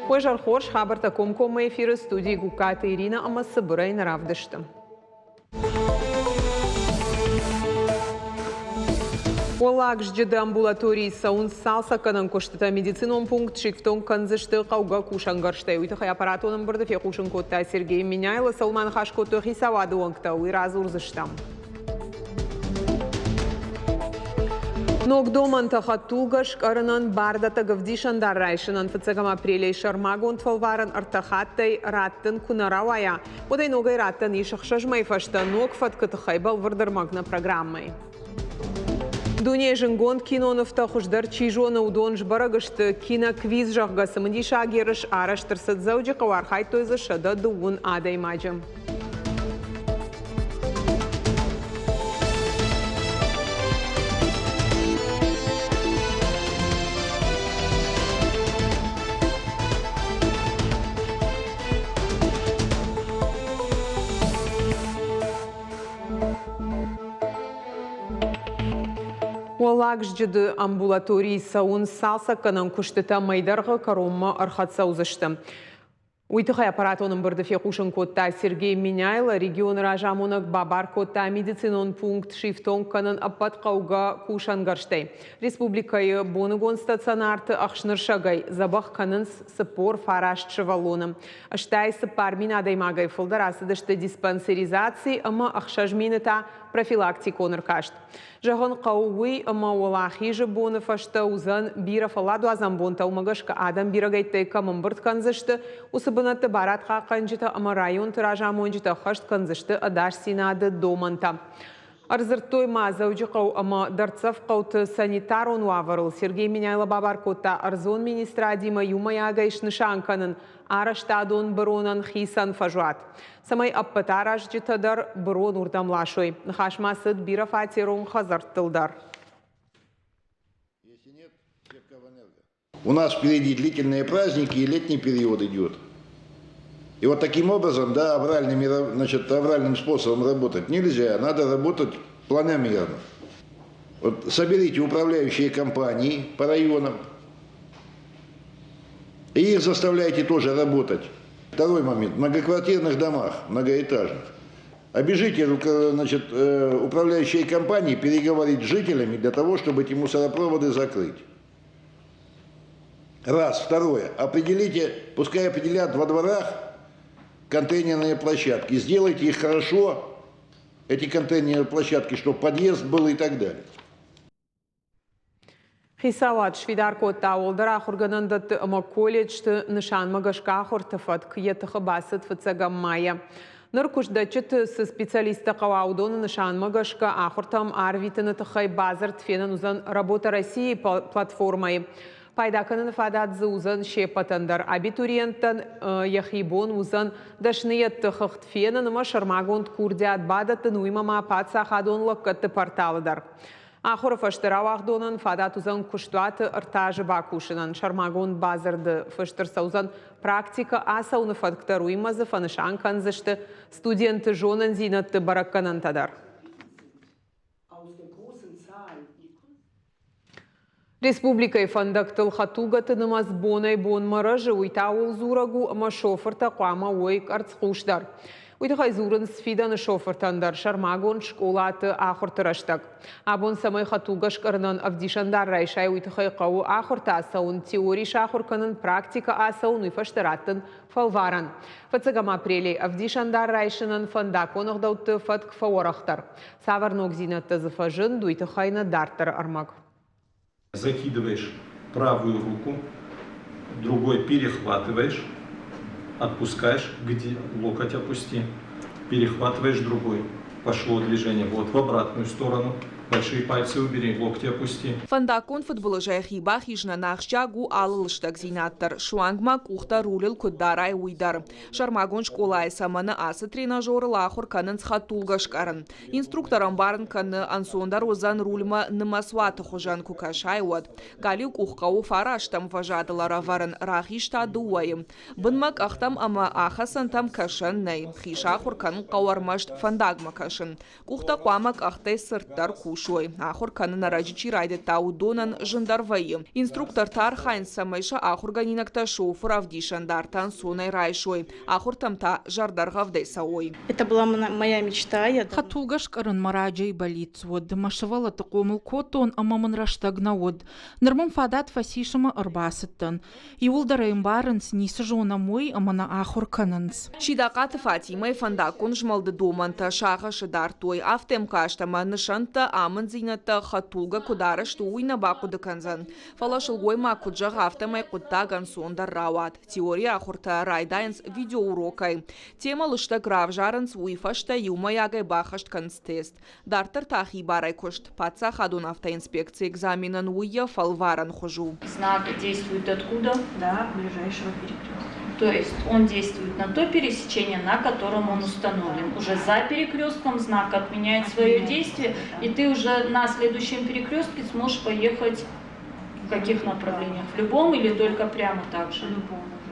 Пожар хорш хабарта комкома эфиры студии Гуката Ирина Амасыбырайн равдышты. Олак ждеді амбулатории саун салса канан коштыта медицинон пункт шиктон канзышты қауға кушангарштай. Уйты хай аппаратоның бірді фекушын котта Сергей Миняйлы Салман Хашкоты хисавады оңқта уйраз урзыштам. Ногдоман тахатугаш каранан бардата гавдишан даррайшанан фцегам апрелей шармагон твалваран артахаттай раттын кунаравая. Подай ногай раттын ишахшажмай фашта ног фаткатахайбал вардармагна программой. Дуне жингон киноновта хуждар чижона удонж барагашты киноквиз жағға сымынди шагерыш араштырсыд зауджи қавархай тойзы шада дуын адай мажым. Олак ждеді амбулатории сауын салса канан күштіта майдарға каромма архатса узышты. Уйтықай аппаратоның бірді фекушын котта Сергей Миняйлы регион ражамонық бабар котта медицинон пункт шифтон канан аппат қауға кушангарштай. Республикайы бонығон стационарты ақшныр шагай забақ канын сыпор фарашчы валоным. Аштай сыпар мин адаймагай фылдар асыдышты диспансеризации ама ақшажминыта профилактиконыр кашт. Жағын қауы ама олахи жы боны фашта узан бира фаладу азамбонта умагашка адам бирагайттай камын бірт канзышты усыбынатты баратқа қанжыта ама район тыражамонжыта хашт канзышты адаш синады доманта. Арзыртой мазауджи қау ама дарцав қауты санитарон уаварыл Сергей Миняйлы бабар котта арзон министра Дима Юмаяга ишнышанканын араштадон баронан хисан фажуат. Самай аппатараш житадар барон урдамлашой. Нахашмасыд бира фатирон хазартылдар. У нас впереди длительные праздники и летний период идет. И вот таким образом, да, авральным способом работать нельзя. Надо работать планомерно. Вот соберите управляющие компании по районам и их заставляйте тоже работать. Второй момент. В многоквартирных домах, многоэтажных. Обяжите, управляющие компании переговорить с жителями для того, чтобы эти мусоропроводы закрыть. Раз. Второе. Определите, пускай определят во дворах контейнерные площадки. Сделайте их хорошо, эти контейнерные площадки, чтобы подъезд был и так далее. Хисават швидар котта олдара ахурганандат ама колледжты нышан магашка ахуртафат киетахы басыт фыцагам майя. Ныркушдачыт со специалиста Каваудона нышан магашка ахуртам арвитаны тахай базар тфенан узан работа России платформой. Пайдаканын фададзы узан шепатандар. Абитуриенттан яхибон узан дашниятты хыхтфенан ма шармагонт курдиат бадатын уймама патсахадон лаккатты порталыдар. Ахур фаштыравахдонан фадат узан куштуаты ыртажы бакушынан. Шармагон базарды фаштырса узан практика асауны фадктар уймазы фанышан канзышты студенты жонан зинатты баракканантадар. Республикай фандактыл хатугаты нымаз бонай бон маражы уйтауыл зурагу ама шофырта қуама ойк арцқушдар. Уйтықай зурын сфиданы шофыртандар шармагон школаты ахыртыраштак. Абон самай хатугаш карнан авдишандар райшай уйтықай қау ахырта асауын теорий шахырканын практика асауын уйфаштыраттын фалваран. Фацагам апрелей авдишандар райшанын фандаконық дауты фатк фаорахтар. Саварнок зинатты зафажын дуйтықайна дартар армак. Закидываешь правую руку, другой перехватываешь, отпускаешь, где локоть опусти, перехватываешь другой. Пошло движение вот в обратную сторону. Большие пальцы убери, локти опусти. Фандакон футболыжай хибах ижна нахчагу алылыштак зинаттар. Шуангма кухта рулил куддарай уйдар. Шармагон школай саманы асы тренажеры лахур канын схатулгашкарын. Инструкторам барын каны ансондар озан рульма нымасваты хужан кукашай уад. Галю кухкау фараштам вожадылара варын рахишта дуайым. Бынмак ахтам ама ахасан там кашан ней. Хишахур канын кауармашт фандагма кашын. Кухта куамак ахтай сырттар куш. ушой. Ахур канын араджичи райдета удонан жандарвайы. Инструктор тар хайн самайша ахур ганинакта шофер авдишандартан сонай райшой. Ахур тамта жардаргавдай саой. Это была моя мечта. Хатулгаш карын мараджай болицвод. Машавала тaqomul котон амамын раштагнавод. Нырмын фадат фасишама арбасыттан. Иулдарайым барынс нисі жона мой амана ахур канынс. Шидақаты Фатимай фандакун жмалды доманта шаға шыдар той. Автем каштама нышанта амын зинатта хатулга кударышты уйна бақуды канзан. Фалашылгой макуджақ автомай құттаган сондар рауат. Теория ахурта райдайнс видеоурокай. Тема лышта грав жарынс уйфашта юмаягай бахашт канцтест. Дартар тахи барай кошт. Паца хадун автоинспекции экзаменан уйя фалваран хожу. Знак действует откуда? Да, ближайшего перекрестка. То есть он действует на то пересечение, на котором он установлен. Уже за перекрестком знак отменяет свое действие, и ты уже на следующем перекрестке сможешь поехать в каких направлениях? В любом или только прямо так же?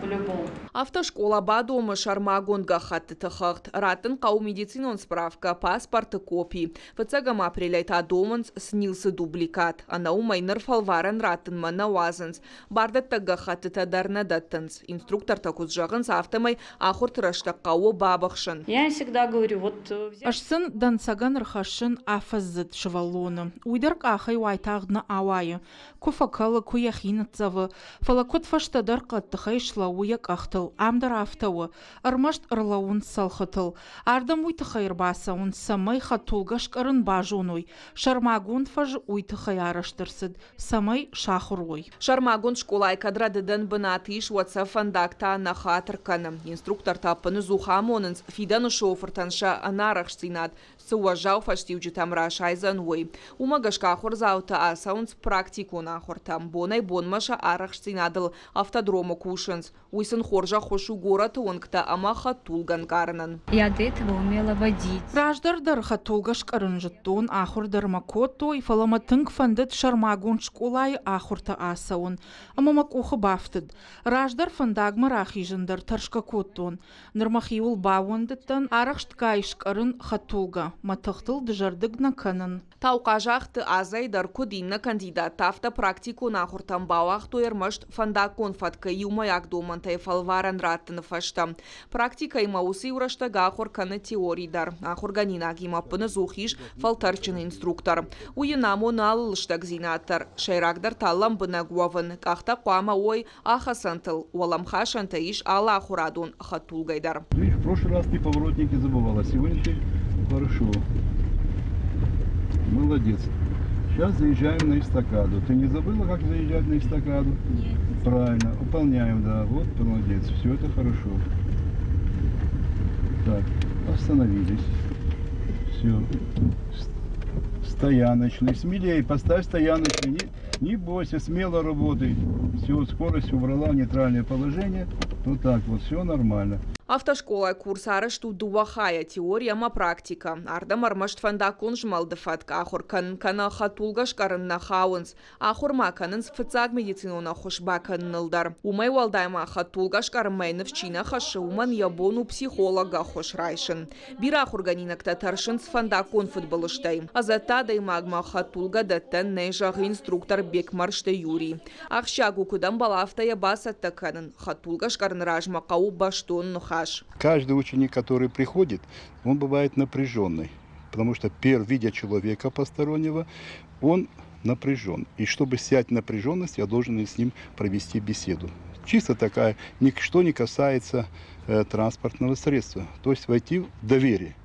В любом. Автошкола Бадома Шармагонга хатты тахахт. Ратын қау медицинон справка, паспорты копии. Фацагам апреляйта доманс снился дубликат. Анау майнер фалваран ратын мана уазанс. Бардат тага хатты тадарна даттанс. Инструктор такуз жағынс автомай ахур тырашта қауы бабахшын. Я всегда говорю, вот... Ашсын дансаган рхашын афаззыт шывалоны. Уйдарк ахай уайтағдны ауайы. Куфакалы куяхин цавы. Фалакот фаштадар қаттықай шлауяк ахтыл. Амдар автауы. Армашт ырлауын салхытыл. Ардам уйтықайыр басауын самай хатулгаш арын бажуной. Шармагун фаж уйтықай араштырсыд. Самай шахуруй. Шармагун школай кадрадыдан бынатыш ватса фандакта на хатыр каным. Инструктор тапыны зухамонынс фидану шофыртанша анарахшцинат. Суажау фаштивджи тамра шайзан уй. Умагашка хурзаута асаунс практику нахуртам. Бонай бонмаша арахшцинадыл автодрому кушанс. Уйсын хоржа хошу город онкта ама хатулган карнан. Я до этого умела водить. Раждардар хатулгаш карынжыттон ахурдар макото и фаламатынг фандыт шармагун школай ахурта асаун. Амамак ухы бафтыд. Раждар фандагмар ахижындар таршка коттон. Нырмахиул бауындыттан арахшткайш карын хатулга. Матықтыл дыжардыгна канын. Тауқажақты азайдар кудинна кандидат тафта практику нахуртам бауақ тойырмышт фандакон фатка юмаяк домантай фалваран раттыны фашта. Практика има усы ураштага ахурканы теорийдар. Ахурганинак има пыны зухиш фалтарчын инструктор. Уйынамо налылыштаг зинаттар. Шайрагдар таллам бына гуавын. Кахта қуама ой ахасантыл. Уаламха шантаиш ала ахурадун хатулгайдар. В прошлый раз ты поворотники забывала, сегодня ты хорошо. Молодец. Сейчас заезжаем на эстакаду. Ты не забыла, как заезжать на эстакаду? Нет. Правильно. Выполняем, да. Вот, молодец. Все это хорошо. Так, остановились. Все. Стояночный. Смелее, поставь стояночный. Не бойся, смело работай. Все, скорость убрала в нейтральное положение. Вот так вот, все нормально. Автошкола курсары шту дуахая теория ма практика. Ардам армашт фандакун жмалдыфатка ахур кана хатулгаш карынна хаунс. Ахур маканынс фыцаг медицинона хошбакан нылдар. Умай валдайма хатулгаш кармайнов чина хашы уман ябону психолога хошрайшын. Бир ахурганинакта таршынс фандакун футболыштай. Азата даймагма хатулга даттан нейжаг инструктор бекмаршта Юрий. Ахшагу кудан балафтая басатта канын. Хатулгаш карнражма кау баштон нуха. Каждый ученик, который приходит, он бывает напряженный, потому что видя человека постороннего, он напряжен. И чтобы снять напряженность, я должен с ним провести беседу. Чисто такая, что не касается транспортного средства, то есть войти в доверие.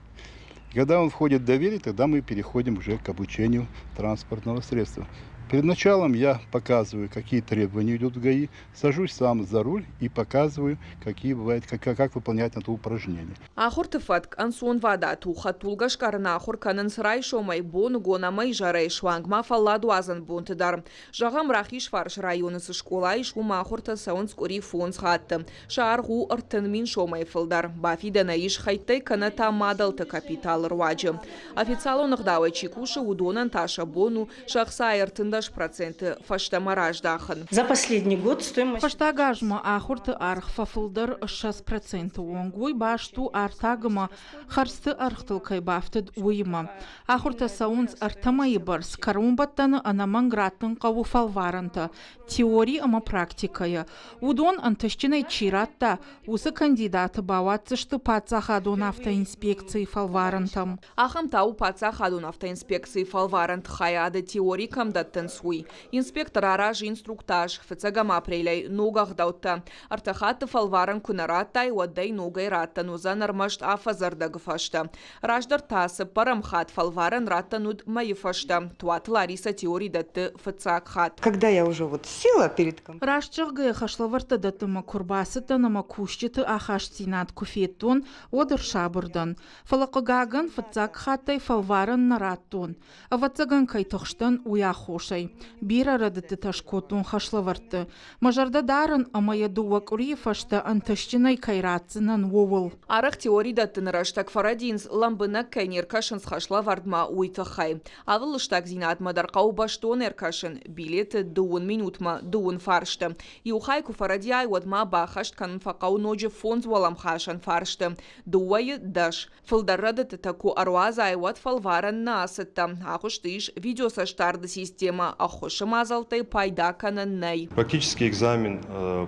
Когда он входит в доверие, тогда мы переходим уже к обучению транспортного средства. Перед началом я показываю, какие требования идут в ГАИ, сажусь сам за руль и показываю, какие бывают, как выполнять это упражнение. Ахур тыфатк ансон вадату хатулгаш карна ахур канын срай шомай бон гонамай жарай швангма фалладу азан бонтыдар. Жагам рахиш фарш районы со школа и шума ахур тасаун скори фон схатты. Шааргу артын мин шомай фылдар. Бафида наиш хайттай каната мадалты капитал рваджы. Официалу нагдавай чекуши удонан таша бону шахса артында 10% фаштама раждахан. За последний год стоимость... Фаштагажма ахурты архфафылдар 6% оңгуй башту артагыма харсты архтылкай бафтыд уйма. Ахурта саунц артамайы барс карумбаттаны анаманграттын қаву фалваранта. Теория ама практикая. Удон антышчинай чиратта усы кандидаты баватцышты пацахадон автоинспекции фалварантам. Ахам тау пацахадон автоинспекции фалварант хаяды теорикам даттын суй. Инспектор араж инструктаж фцагам апрелей ногах даутта. Артахаты фалваран кунараттай уаддай ногай раттан узан армашт афазардаг фашта. Раждар тасы парамхат фалваран раттануд майы фашта. Туат Лариса теорий датты фцак хат. Когда я уже села перед компьютером. Рашчыгы хашлаварта датыма курбасыта нама кушчыты ахаштинат куфеттон одыр шабырдан. Фалакыгаган фцак хаттай фалваран нараттон. Аватсаган кайтықштан уя хошай. Бира радыты ташкотон хашлаварты. Мажарда дарын амая дуак ури фашта антышчинай кайратсынан вовыл. Арах теорий даттын раштак фарадинс ламбына кайнер кашын схашлавардма уйтахай. Авыл штак зинат мадарқау баштон эркашын. Билет дуун минутма дуун фаршты. Иухайку фарадиай вадма бахашт канын фақау ноджи фонз валам хашан фаршты. Дуайы даш. Фылдаррадыты таку аруаза айват фалваран насытта. Ахуштыш видеосаштарды система ахушы мазалтай пайда кананнай. Практический экзамен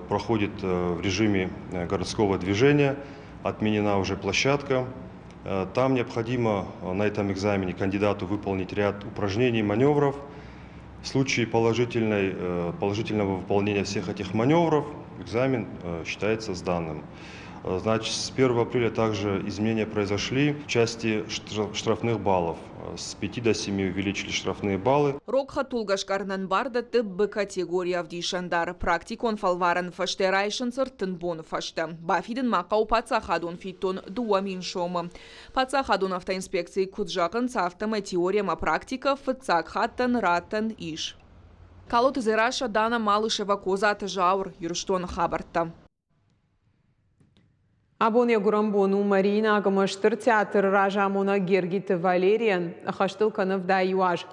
проходит в режиме городского движения. Отменена уже площадка. Там необходимо на этом экзамене кандидату выполнить ряд упражнений, маневров. В случае положительного выполнения всех этих маневров экзамен считается сданным. Значит, с 1 апреля также изменения произошли в части штрафных баллов. С 5 до 7 увеличили штрафные баллы. Рокха тулгашкарнан барда Б категория в дишандар. Практикон фалваран фаштерайшенцер тынбон фашта. Бафиден макау пацахадон фитон дуамин шома. Пацахадон автоинспекции куджакан цафтама теорияма практика фцакхаттан раттан иш. Калот зераша Дана Малышева козата жаур юрштон хабарта. Абоне Гурамбону Марина Агамаштыр театр Ражамона Гергит Валериан Хаштыл Канов Дайюаж.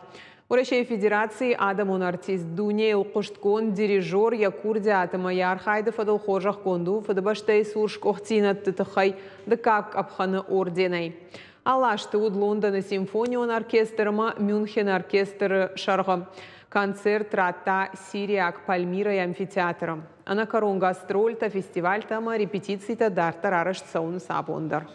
Урашей Федерации Адамон артист Дунейл Кушткон дирижер Якурди Атама Ярхайды Фадыл Хожах Конду Фадабаштай Сурш Кохтинат Тытахай Декак Абханы Орденай. Алашты уд Лондона симфонион оркестрыма Мюнхен оркестр Шарга. Концерт Рата Сириак Пальмира и амфитеатром. Ана корон гастрольта фестиваль тама репетиции-то дарта рарашт саун сабондар.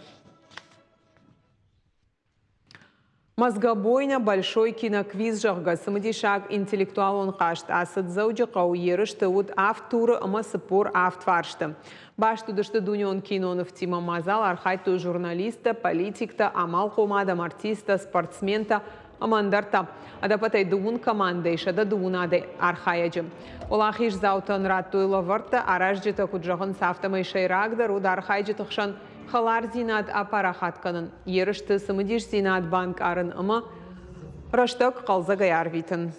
Мозгобойня большой киноквиз жахга самодишак интеллектуал он кашт асад зауджи кауерышты уд автуры ама сыпор автфаршты. Башту дышты дунион кинонов Тима Мазал архайту журналиста, политикта, амал комадам артиста, спортсмента, амандарта. Адапатай дуун команда ишада дуунады архаяджы. Олахиш заутан раттуйла варта аражджита куджагын сафтама ишайрагдар уд архайджы тұқшан халар зинат апарахатканын. Ерышты сымыдиш зинат банк арын ыма раштак қалзагай арвитын.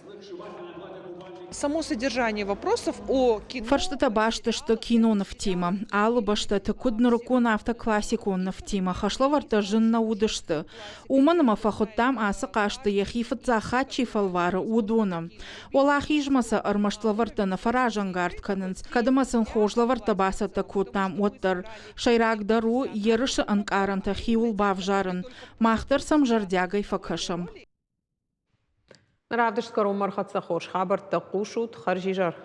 Само содержание вопросов о кино... Фарштата башта, что кинонов тема. Аллы башта, кудна рукона автоклассиконов тема. Хашловарта жинна удышты. Уманама фахоттам асы кашты яхифат захачи фалвара удона. Олахижмаса армаштлаварта на фаражангард канынс. Кадамасын хожлаварта басата кутам оттар. Шайрагдару ерыши анкаранта хиул бавжарын. Махтар сам жардягай факашам. Равдыш скором мархатса хош хабар тақушут харжижар.